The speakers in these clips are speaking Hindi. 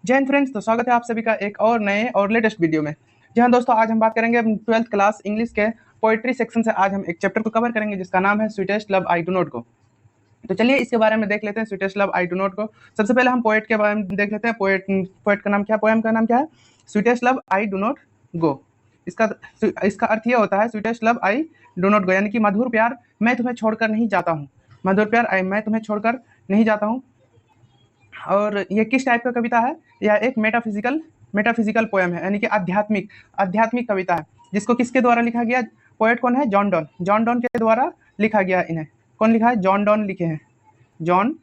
जय हिंद फ्रेंड्स। तो स्वागत है आप सभी का एक और नए और लेटेस्ट वीडियो में। जी हाँ दोस्तों, आज हम बात करेंगे 12th क्लास इंग्लिश के पोएट्री सेक्शन से। आज हम एक चैप्टर को कवर करेंगे जिसका नाम है sweetest love I do not गो। तो चलिए इसके बारे में देख लेते हैं, sweetest love I do not गो। सबसे पहले हम पोएट के बारे में देख लेते हैं। पोएट का नाम क्या, पोएम का नाम क्या है? Sweetest love I do not गो। इसका अर्थ ये होता है sweetest love I do not गो, यानी कि मधुर प्यार मैं तुम्हें छोड़कर नहीं जाता हूँ। मधुर प्यार मैं तुम्हें छोड़कर नहीं जाता हूँ। और ये किस टाइप का कविता है? यह एक मेटाफिजिकल पोएम है, यानी कि आध्यात्मिक कविता है, जिसको किसके द्वारा लिखा गया? पोएट कौन है? John don. जॉन डॉन के द्वारा लिखा गया। इन्हें कौन लिखा है? जॉन डॉन लिखे हैं। जॉन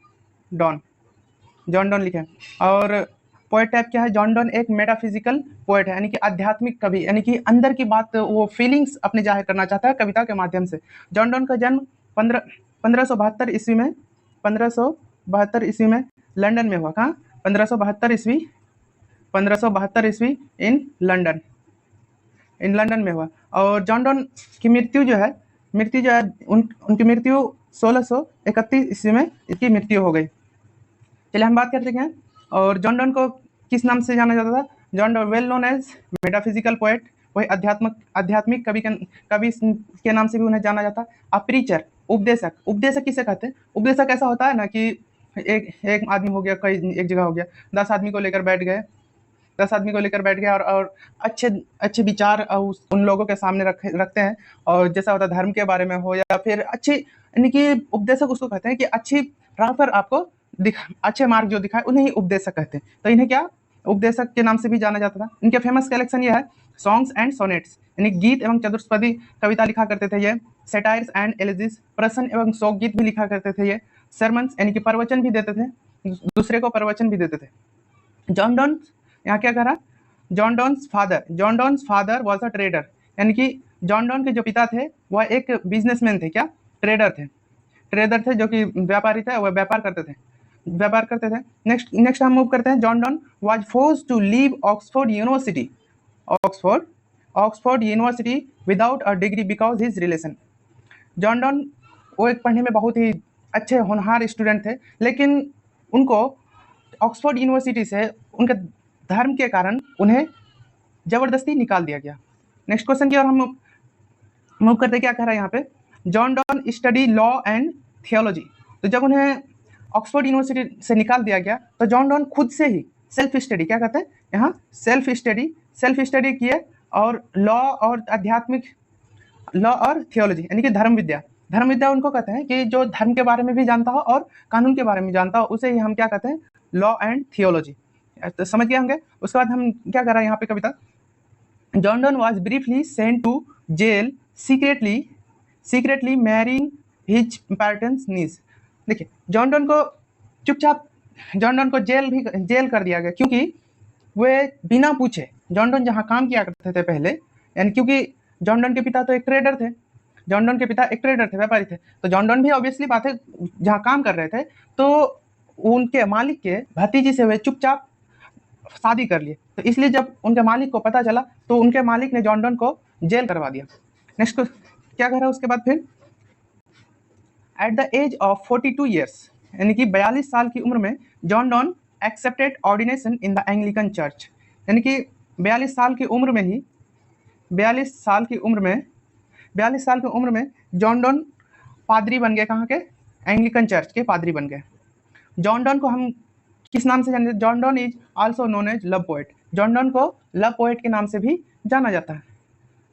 डॉन लिखे हैं। और पोएट टाइप क्या है? जॉन डॉन एक मेटाफिजिकल पोएट है, यानी कि आध्यात्मिक कवि, यानी कि अंदर की बात, वो फीलिंग्स अपने जाहिर करना चाहता है कविता के माध्यम से। जॉन डॉन का जन्म 1572 ईस्वी में 1572 ईस्वी में लंदन में हुआ। कहाँ? 1572 ईस्वी इन लंदन में हुआ। और जॉन डॉन की मृत्यु जो है उनकी मृत्यु 1631 ईस्वी में इसकी मृत्यु हो गई। चलिए हम बात करते हैं। और जॉन डॉन को किस नाम से जाना जाता था? John Donne well known as metaphysical poet, वही आध्यात्मिक कवि के नाम से भी उन्हें जाना जाता। अ प्रीचर, उपदेशक किसे कहते हैं? उपदेशक ऐसा होता है ना कि एक आदमी हो गया, कई एक जगह हो गया, 10 आदमी को लेकर बैठ गए, और अच्छे विचार उन लोगों के सामने रखते हैं। और जैसा होता है धर्म के बारे में हो या फिर यानी कि उपदेशक उसको कहते हैं कि अच्छी राह पर आपको अच्छे मार्ग जो दिखाए, उन्हें ही उपदेशक कहते हैं। तो इन्हें क्या उपदेशक के नाम से भी जाना जाता था। इनके फेमस कलेक्शन ये है सॉन्ग्स एंड सोनेट्स, यानी गीत एवं चतुष्पदी कविता लिखा करते थे ये। सेटायर्स एंड एलिजीज, प्रश्न एवं शोक गीत भी लिखा करते थे ये। सरमन्स, यानी कि प्रवचन भी देते थे, दूसरे को प्रवचन भी देते थे। जॉन डॉन यहाँ क्या करा? John Donne's father was a trader, यानी कि जॉन डॉन के जो पिता थे वह एक बिजनेसमैन थे। क्या? ट्रेडर थे जो कि व्यापारी थे, वह व्यापार करते थे। नेक्स्ट हम मूव करते हैं। John Donne was forced to leave Oxford University without a degree because his relation. John Donne वो एक पढ़ने में बहुत ही अच्छे होनहार स्टूडेंट थे, लेकिन उनको ऑक्सफोर्ड यूनिवर्सिटी से उनके धर्म के कारण उन्हें जबरदस्ती निकाल दिया गया। नेक्स्ट क्वेश्चन की ओर हम मूव करते, क्या कह रहा है यहाँ पे? John don study law and theology. तो जब उन्हें ऑक्सफोर्ड यूनिवर्सिटी से निकाल दिया गया तो जॉन डॉन खुद से ही सेल्फ स्टडी, क्या कहते हैं यहाँ? सेल्फ स्टडी किए, और लॉ और थियोलॉजी, यानी कि धर्म विद्या उनको कहते हैं कि जो धर्म के बारे में भी जानता हो और कानून के बारे में जानता हो, उसे ही हम क्या कहते हैं? Law and theology. तो समझ गए होंगे। उसके बाद हम क्या कर रहे हैं यहाँ पे कविता? John Donne was briefly sent to jail secretly marrying his parents niece. देखिए जॉन डॉन को जेल कर दिया गया, क्योंकि वे बिना पूछे, जॉन डॉन जहाँ काम किया करते थे पहले, यानी क्योंकि जॉन डॉन के पिता तो एक ट्रेडर थे, व्यापारी थे, तो जॉन डॉन भी ऑब्वियसली बात है जहाँ काम कर रहे थे तो उनके मालिक के भतीजी से वे चुपचाप शादी कर लिए। तो इसलिए जब उनके मालिक को पता चला तो उनके मालिक ने जॉन डॉन को जेल करवा दिया। नेक्स्ट क्या कह रहा है उसके बाद? फिर at the age of 42 years, यानी कि 42 साल की उम्र में John Donne accepted ordination in the Anglican church, यानी कि 42 साल की उम्र में जॉन डॉन पादरी बन गए। कहाँ के? एंग्लिकन चर्च के पादरी बन गए। जॉन डॉन को हम किस नाम से जानते हैं? John Donne is also known as love poet. John Donne को लव पोएट के नाम से भी जाना जाता है।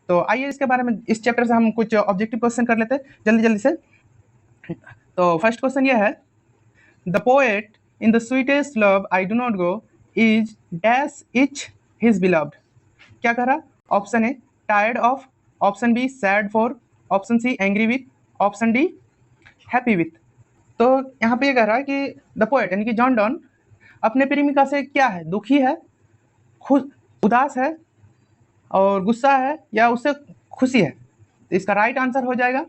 तो आइए इसके बारे में, इस चैप्टर से हम कुछ ऑब्जेक्टिव क्वेश्चन कर लेते हैं जल्दी से। तो फर्स्ट क्वेश्चन ये है, the poet in the sweetest love I do not go is dash each his beloved. क्या कह रहा? Option A tired of, option B sad for, option C angry with, option D happy with. तो यहाँ पे ये कह रहा है कि द पोएट यानी कि जॉन डॉन अपने प्रेमिका से क्या है? दुखी है, उदास है, और गुस्सा है, या उससे खुशी है? तो इसका राइट आंसर हो जाएगा,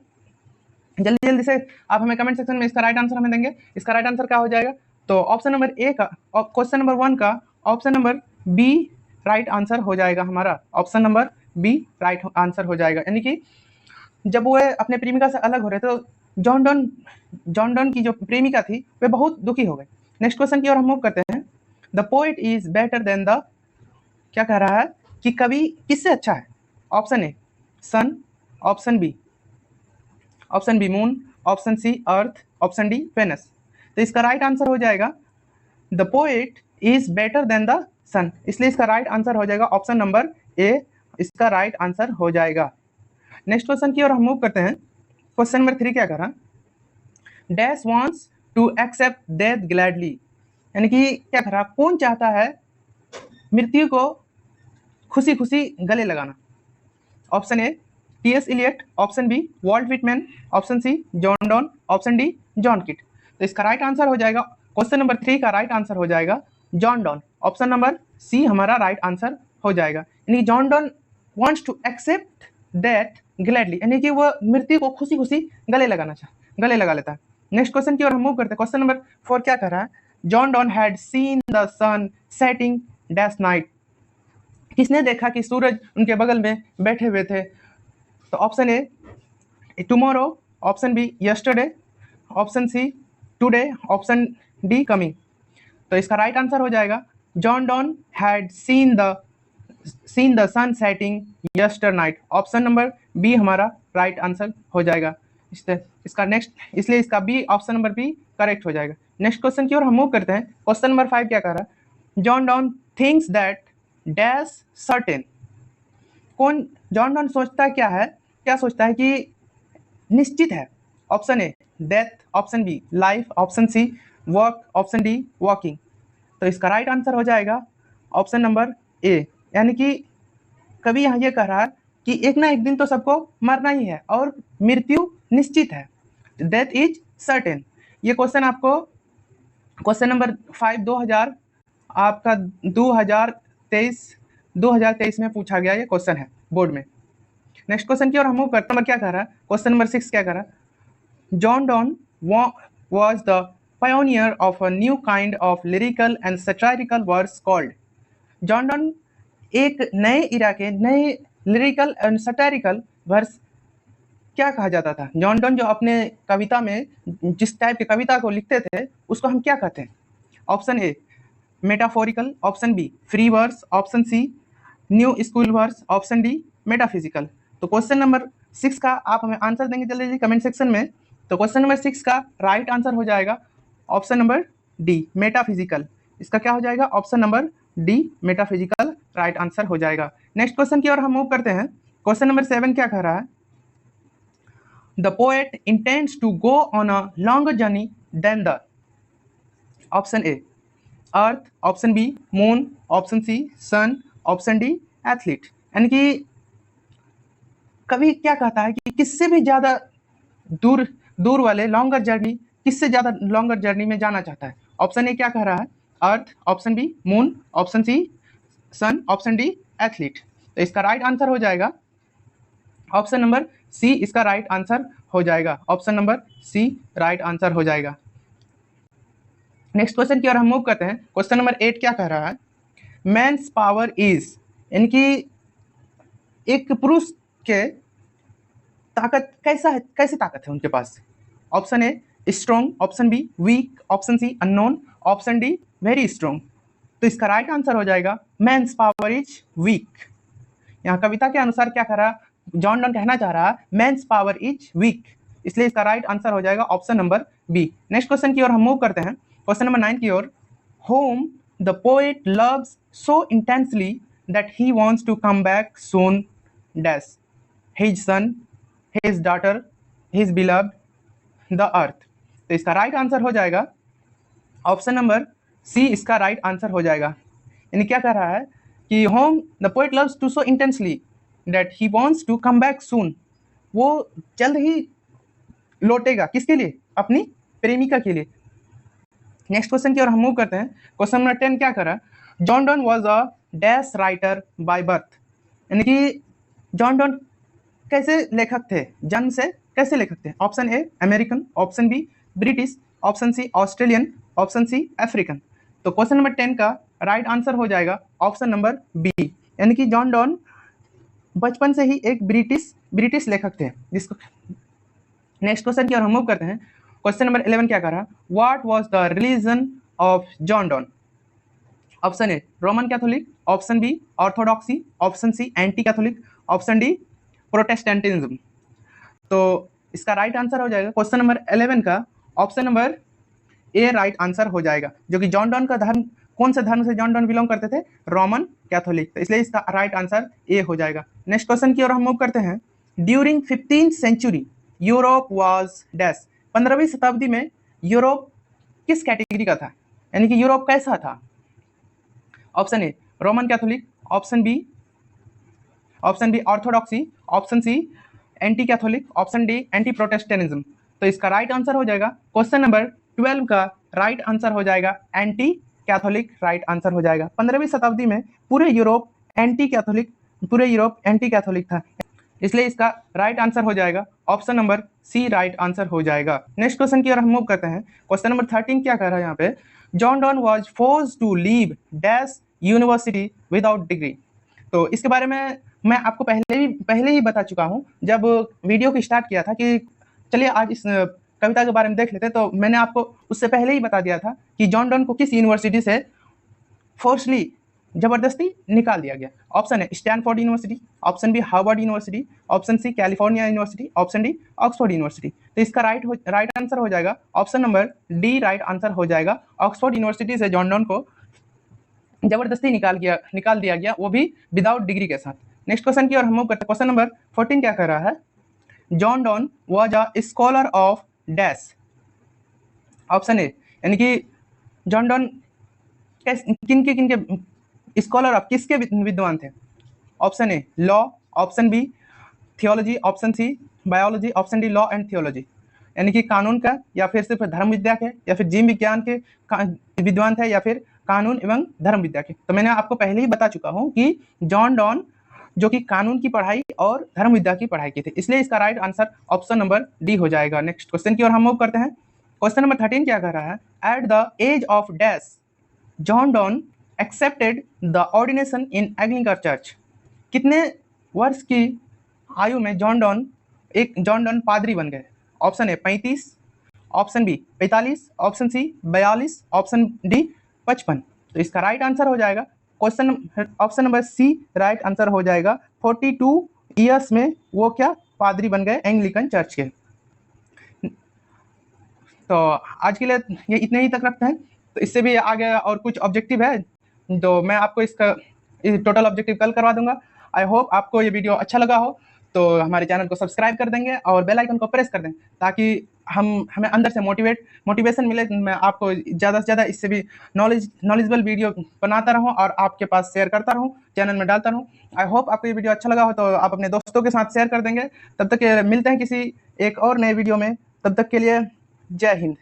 जल्दी से आप हमें कमेंट सेक्शन में इसका राइट आंसर हमें देंगे। इसका राइट आंसर क्या हो जाएगा? तो ऑप्शन नंबर ए का, क्वेश्चन नंबर 1 का option number B right answer हो जाएगा हमारा। Option number B right answer हो जाएगा, यानी कि जब वो अपने प्रेमिका से अलग हो रहे तो जॉन डॉन की जो प्रेमिका थी वे बहुत दुखी हो गए। नेक्स्ट क्वेश्चन की ओर हम मूव करते हैं। The poet is better than the, क्या कह रहा है कि कवि किससे अच्छा है? Option A sun, option B moon, option C earth, option D Venus. तो इसका राइट आंसर हो जाएगा the poet is better than the sun, इसलिए इसका राइट आंसर हो जाएगा ऑप्शन नंबर ए, इसका राइट आंसर हो जाएगा। नेक्स्ट क्वेश्चन की ओर हम मूव करते हैं। क्वेश्चन नंबर 3 क्या कर रहा? Dash wants to accept death gladly, यानी कि क्या कर रहा, कौन चाहता है मृत्यु को खुशी खुशी गले लगाना? Option A T S. Eliot, option B Walt Whitman, option C John Donne, option D John Keats. तो इसका राइट आंसर हो जाएगा, क्वेश्चन नंबर 3 का राइट आंसर हो जाएगा John Donne, option number C हमारा राइट आंसर हो जाएगा। यानी John Donne wants to accept death gladly, यानी कि वह मृत्यु को खुशी खुशी गले लगा लेता है। नेक्स्ट क्वेश्चन की ओर हम मूव करते हैं। क्वेश्चन नंबर 4 क्या कर रहा है? John Donne had seen the sun setting dash night, किसने देखा कि सूरज उनके बगल में बैठे हुए थे? तो option A tomorrow, option B yesterday, option C today, option D coming. तो इसका राइट आंसर हो जाएगा John Donne had seen the sun setting yester night, option number B हमारा राइट आंसर हो जाएगा। इसका नेक्स्ट, इसलिए इसका B, option number B correct हो जाएगा। नेक्स्ट क्वेश्चन की ओर हम मूव करते हैं। क्वेश्चन नंबर 5 क्या कर रहा है? John Donne thinks that dash certain, कौन जॉन डॉन सोचता क्या है, क्या सोचता है कि निश्चित है? Option A death, option B life, option C work, option D walking. तो इसका राइट आंसर हो जाएगा ऑप्शन नंबर ए, यानी कि कवि यहाँ ये कह रहा है कि एक ना एक दिन तो सबको मरना ही है और मृत्यु निश्चित है, डेथ इज सर्टेन। ये क्वेश्चन आपको क्वेश्चन नंबर 5 2000 आपका 2023 में पूछा गया ये क्वेश्चन है बोर्ड में। नेक्स्ट क्वेश्चन की ओर हम मूव करते हैं। क्या कह रहा है? क्वेश्चन नंबर 6 क्या कह रहा है? John don was the pioneer of a new kind of lyrical and satirical verse called, John Donne एक नए इरा के नए लिरिकल एंड सटारिकल वर्स क्या कहा जाता था? जॉन डॉन जो अपने कविता में जिस टाइप की कविता को लिखते थे उसको हम क्या कहते हैं? Option A metaphorical, option B free verse, option C new school verse, option D metaphysical. तो क्वेश्चन नंबर 6 का आप हमें आंसर देंगे जल्दी जल्दी कमेंट सेक्शन में। तो क्वेश्चन नंबर 6 का राइट आंसर हो जाएगा ऑप्शन नंबर डी मेटाफिजिकल। इसका क्या हो जाएगा? Option number D metaphysical right answer हो जाएगा। नेक्स्ट क्वेश्चन की ओर हम मूव करते हैं। क्वेश्चन नंबर 7 क्या कह रहा है? The poet intends to go on a longer journey than the, option A earth, option B moon, option C sun, option D athlete. यानी कि कवि क्या कहता है कि किससे भी ज्यादा दूर वाले लॉन्गर जर्नी, किससे ज्यादा लॉन्गर जर्नी में जाना चाहता है? ऑप्शन ए क्या कह रहा है? Earth, option B moon, option C sun, option D athlete. तो इसका राइट आंसर हो जाएगा ऑप्शन नंबर सी, इसका राइट आंसर हो जाएगा option number C right answer हो जाएगा। नेक्स्ट क्वेश्चन की ओर हम मूव करते हैं। क्वेश्चन नंबर 8 क्या कह रहा है? मैन्स पावर इज, यानी कि एक पुरुष के ताकत कैसा है, कैसी ताकत है उनके पास? Option A strong, option B weak, option C unknown, option D very strong. तो इसका राइट आंसर हो जाएगा मैन्स पावर इज वीक। यहाँ कविता के अनुसार क्या कह रहा, जॉन डॉन कहना चाह रहा है मैन्स पावर इज वीक, इसलिए इसका राइट आंसर हो जाएगा option number B. Next question की ओर हम मूव करते हैं। क्वेश्चन नंबर 9 की ओर। Home the poet loves so intensely that he wants to come back soon dash, his son, his daughter, his beloved, the earth। तो इसका राइट आंसर हो जाएगा ऑप्शन नंबर सी, इसका राइट आंसर हो जाएगा। यानी क्या कह रहा है कि home the poet loves to so intensely that he wants to come back soon, वो जल्द ही लौटेगा किसके लिए? अपनी प्रेमिका के लिए। नेक्स्ट क्वेश्चन की ओर हम मूव करते हैं। क्वेश्चन नंबर 10 क्या कर रहा है? John Donne was a dash writer by birth, यानी कि जॉन डॉन कैसे लेखक थे, जन्म से कैसे लेखक थे? Option A American, option B British, option C Australian, option C African. तो क्वेश्चन नंबर 10 का राइट आंसर हो जाएगा ऑप्शन नंबर बी, यानी कि जॉन डॉन बचपन से ही एक ब्रिटिश लेखक थे जिसको। नेक्स्ट क्वेश्चन की ओर हम मूव करते हैं। क्वेश्चन नंबर 11 क्या कर रहा है? What was the religion of John Donne, option A Roman Catholic, option B orthodoxy, option C anti Catholic, option D Protestantism. तो इसका राइट आंसर हो जाएगा क्वेश्चन नंबर 11 का option number A right answer हो जाएगा, जो कि जॉन डॉन का धर्म, कौन से धर्म से जॉन डॉन बिलोंग करते थे? Roman Catholic. तो इसलिए इसका राइट आंसर ए हो जाएगा। नेक्स्ट क्वेश्चन की ओर हम मूव करते हैं। During 15th century Europe was dash. 15वीं शताब्दी में यूरोप किस कैटेगरी का था, यानी कि यूरोप कैसा था? Option A Roman Catholic, option B orthodoxy, option C anti Catholic, option D anti Protestantism. तो इसका राइट आंसर हो जाएगा क्वेश्चन नंबर 12 का राइट आंसर हो जाएगा एंटी कैथोलिक, राइट आंसर हो जाएगा। 15वीं शताब्दी में पूरे यूरोप एंटी कैथोलिक था, इसलिए इसका राइट आंसर हो जाएगा option number C right answer हो जाएगा। नेक्स्ट क्वेश्चन की ओर हम मूव करते हैं। क्वेश्चन नंबर 13 क्या कह रहा है यहाँ पे? John Donne was forced to leave dash university without degree. तो इसके बारे में मैं आपको पहले ही बता चुका हूँ जब वीडियो को स्टार्ट किया था कि चलिए आज इस कविता के बारे में देख लेते। तो मैंने आपको उससे पहले ही बता दिया था कि जॉन डॉन को किस यूनिवर्सिटी से फोर्सली, जबरदस्ती निकाल दिया गया। ऑप्शन है Stanford University, option B Harvard University, option C California University, option D Oxford University. तो इसका राइट आंसर हो जाएगा option number D right answer हो जाएगा। ऑक्सफोर्ड यूनिवर्सिटी से जॉन डॉन को जबरदस्ती निकाल दिया गया, वो भी विदाउट डिग्री के साथ। नेक्स्ट क्वेश्चन की ओर हम मूव करते हैं। क्वेश्चन नंबर 14 क्या कर रहा है? John Donne was a scholar of dash. Option A, यानी कि जॉन डॉन किनके स्कॉलर ऑफ, किसके विद्वान थे? Option A law, option B theology, option C biology, option D law and theology. यानी कि कानून का, या फिर सिर्फ धर्म विद्या के, या फिर जीव विज्ञान के विद्वान थे, या फिर कानून एवं धर्म विद्या के। तो मैंने आपको पहले ही बता चुका हूं कि जॉन डॉन जो कि कानून की पढ़ाई और धर्म विद्या की पढ़ाई की थी, इसलिए इसका right answer option number D हो जाएगा। नेक्स्ट क्वेश्चन की ओर हम मूव करते हैं। क्वेश्चन नंबर 13 क्या कर रहा है? At the age of dash John Donne accepted the ordination in Anglican church. कितने वर्ष की आयु में जॉन डॉन पादरी बन गए? Option A 35, option B 45, option C 42, option D 55। तो इसका राइट आंसर हो जाएगा option number C right answer हो जाएगा। 42 ईयर्स में वो क्या पादरी बन गए एंग्लिकन चर्च के। तो आज के लिए ये इतने ही तक रखते हैं। तो इससे भी आगे और कुछ ऑब्जेक्टिव है, तो मैं आपको इसका टोटल ऑब्जेक्टिव कल करवा दूंगा। आई होप आपको ये वीडियो अच्छा लगा हो, तो हमारे चैनल को सब्सक्राइब कर देंगे और बेल आइकन को प्रेस कर दें, ताकि हमें अंदर से मोटिवेशन मिले। मैं आपको ज़्यादा से ज़्यादा इससे भी नॉलेजेबल वीडियो बनाता रहूं और आपके पास शेयर करता रहूं, चैनल में डालता रहूं। आई होप आपको ये वीडियो अच्छा लगा हो, तो आप अपने दोस्तों के साथ शेयर कर देंगे। तब तक मिलते हैं किसी एक और नए वीडियो में, तब तक के लिए जय हिंद।